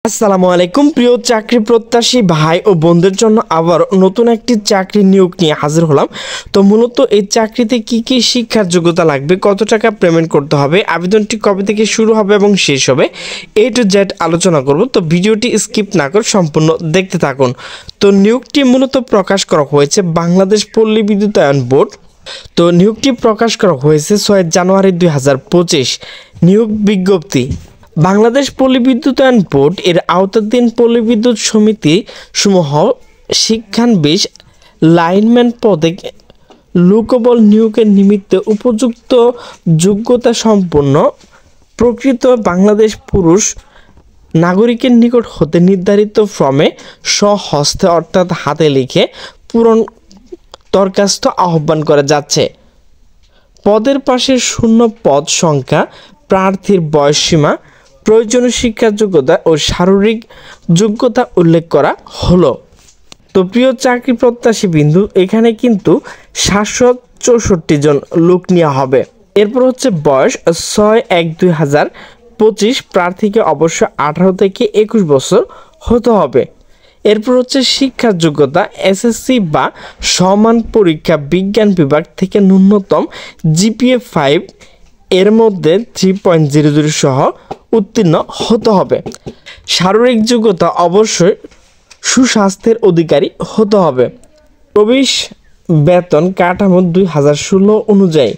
আসসালামু আলাইকুম প্রিয় চাকরি প্রত্যাশী ভাই ও বোনদের জন্য আবার নতুন একটি চাকরি নিয়োগ নিয়ে হাজির হলাম। তো মূলত এই চাকরিতে কি কি শিক্ষার যোগ্যতা লাগবে, কত টাকা পেমেন্ট করতে হবে, আবেদনটি কবে থেকে শুরু হবে এবং শেষ হবে, A to Z আলোচনা করব। তো ভিডিওটি স্কিপ না করে সম্পূর্ণ দেখতে থাকুন। তো নিয়োগটি মূলত প্রকাশ করা হয়েছে বাংলাদেশ পল্লী বিদ্যুতায়ন বোর্ড। তো নিয়োগটি প্রকাশ করা হয়েছে 6 জানুয়ারি 2025। নিয়োগ বিজ্ঞপ্তি। বাংলাদেশ পল্লী বিদ্যুতায়ন বোর্ড এর আওতাধীন পল্লী বিদ্যুৎ সমিতি সমূহ শিক্ষানবিশ লাইনম্যান পদে লোকবল নিয়োগের নিমিত্তে উপযুক্ত যোগ্যতা সম্পন্ন প্রকৃত বাংলাদেশ পুরুষ নাগরিকের নিকট হতে নির্ধারিত ফর্মে স্বহস্তে অর্থাৎ হাতে লিখে পূরণ দরখাস্ত আহ্বান করা যাচ্ছে। পদের পাশে শূন্য পদ সংখ্যা, প্রার্থীর বয়সসীমা, প্রয়োজনীয় শিক্ষার যোগ্যতা ও শারীরিক যোগ্যতা উল্লেখ করা হলো। তো প্রিয় চাকরি প্রত্যাশী বিন্দু, এখানে কিন্তু 764 জন লোক নেওয়া হবে। এরপর হচ্ছে বয়স 6/1/2025, প্রার্থীকে অবশ্য 18 থেকে 21 বছর হতে হবে। এরপর হচ্ছে শিক্ষার যোগ্যতা SSC বা সমান পরীক্ষা বিজ্ঞান বিভাগ থেকে ন্যূনতম GPA 5 এর মধ্যে 3.00 সহ উত্তীর্ণ হতে হবে। শারীরিক যোগ্যতা অবশ্যই সুস্বাস্থ্যের অধিকারী হতে হবে। প্রবেশ বেতন কাঠামো 2016 অনুযায়ী।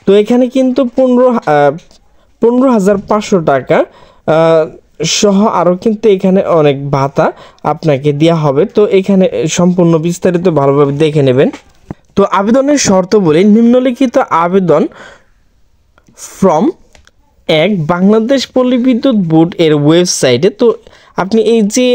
তো এখানে কিন্তু 15,500 টাকা সহ আরও কিন্তু এখানে অনেক ভাতা আপনাকে দেওয়া হবে। তো এখানে সম্পূর্ণ বিস্তারিত ভালোভাবে দেখে নেবেন। তো আবেদনের শর্ত বলি, নিম্নলিখিত আবেদন ফর্ম 1 বাংলাদেশ পল্লী বিদ্যুৎ বোর্ড এর ওয়েবসাইটে। তো আপনি এই যে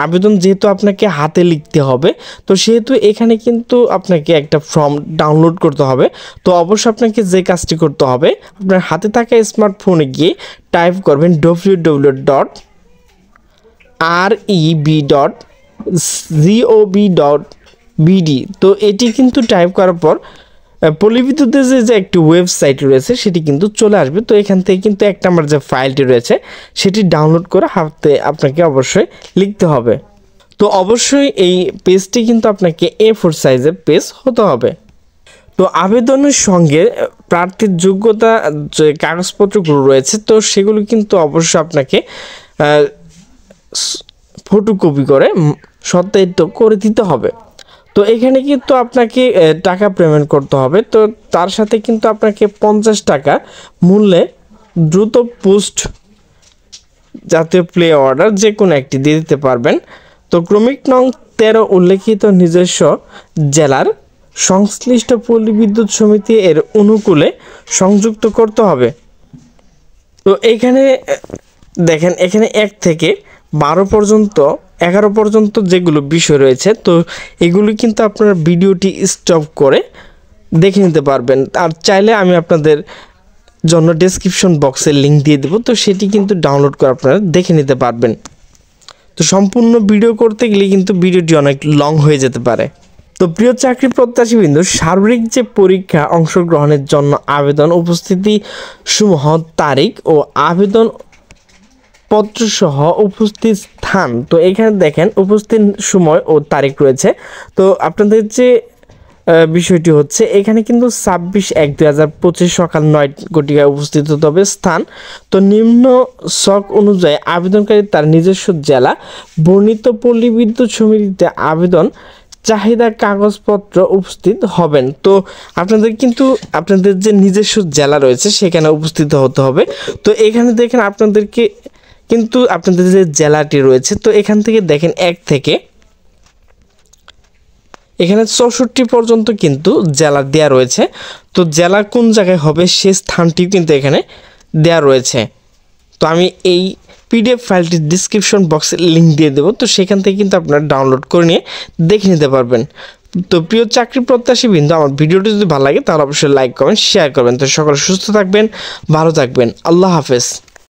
আবেদন যেহেতু আপনাকে হাতে লিখতে হবে, তো সেহেতু এখানে কিন্তু আপনাকে একটা ফর্ম ডাউনলোড করতে হবে। তো অবশ্যই আপনাকে যে কাজটি করতে হবে, আপনার হাতে থাকা স্মার্টফোনে গিয়ে টাইপ করবেন www.reb.gov.bd। তো এটি কিন্তু টাইপ করার পর পল্লী বিদ্যুতের যে একটি ওয়েবসাইট রয়েছে সেটি কিন্তু চলে আসবে। তো এখান থেকে কিন্তু একটা আমার যে ফাইলটি রয়েছে সেটি ডাউনলোড করে হাতে আপনাকে অবশ্যই লিখতে হবে। তো অবশ্যই এই পেজটি কিন্তু আপনাকে A4 সাইজের পেজ হতে হবে। তো আবেদনের সঙ্গে প্রার্থীর যোগ্যতা যে কাগজপত্রগুলো রয়েছে, তো সেগুলো কিন্তু অবশ্যই আপনাকে ফটোকপি করে সত্যায়িত করে দিতে হবে। তো এখানে কিন্তু আপনাকে টাকা পেমেন্ট করতে হবে। তো তার সাথে কিন্তু আপনাকে 50 টাকা মূল্যে দ্রুত পোস্ট জাতীয় প্লে অর্ডার যে কোনো একটি দিয়ে দিতে পারবেন। তো ক্রমিক নং 13 উল্লেখিত নিজস্ব জেলার সংশ্লিষ্ট পল্লী বিদ্যুৎ সমিতি এর অনুকূলে সংযুক্ত করতে হবে। তো এখানে দেখেন, এখানে 1 থেকে 12 পর্যন্ত 11 পর্যন্ত যেগুলো বিষয় রয়েছে, তো এগুলো কিন্তু আপনারা ভিডিওটি স্টপ করে দেখে নিতে পারবেন। আর চাইলে আমি আপনাদের জন্য ডেসক্রিপশন বক্সে লিঙ্ক দিয়ে দেবো, তো সেটি কিন্তু ডাউনলোড করে আপনারা দেখে নিতে পারবেন। তো সম্পূর্ণ ভিডিও করতে গেলে কিন্তু ভিডিওটি অনেক লং হয়ে যেতে পারে। তো প্রিয় চাকরি প্রত্যাশীবৃন্দ, শারীরিক যে পরীক্ষা অংশগ্রহণের জন্য আবেদন উপস্থিতি সমূহ তারিখ ও আবেদন পত্রসহ উপস্থিত স্থান। তো এখানে দেখেন উপস্থিত সময় ও তারিখ রয়েছে। তো আপনাদের যে বিষয়টি হচ্ছে, এখানে কিন্তু 26/1/2025 সকাল 9 ঘটিকায় উপস্থিত হতে হবে। স্থান তো নিম্ন ছক অনুযায়ী আবেদনকারী তার নিজস্ব জেলা বর্ণিত পল্লী বিদ্যুৎ সমিতিতে আবেদন চাহিদা কাগজপত্র উপস্থিত হবেন। তো আপনাদের কিন্তু আপনাদের যে নিজস্ব জেলা রয়েছে সেখানে উপস্থিত হতে হবে। তো এখানে দেখেন আপনাদেরকে কিন্তু আপনাদের যে জেলাটি রয়েছে, তো এখান থেকে দেখেন 1 থেকে এখানে 64 পর্যন্ত কিন্তু জেলা দেওয়া রয়েছে। তো জেলা কোন জায়গায় হবে সে স্থানটিও কিন্তু এখানে দেওয়া রয়েছে। তো আমি এই PDF ফাইলটি ডিসক্রিপশন বক্সে লিঙ্ক দিয়ে দেবো, তো সেখান থেকে কিন্তু আপনারা ডাউনলোড করে নিয়ে দেখে নিতে পারবেন। তো প্রিয় চাকরি প্রত্যাশী বিন্দু, আমার ভিডিওটি যদি ভালো লাগে তাহলে অবশ্যই লাইক কমেন্ট শেয়ার করবেন। তো সকলে সুস্থ থাকবেন, ভালো থাকবেন, আল্লাহ হাফেজ।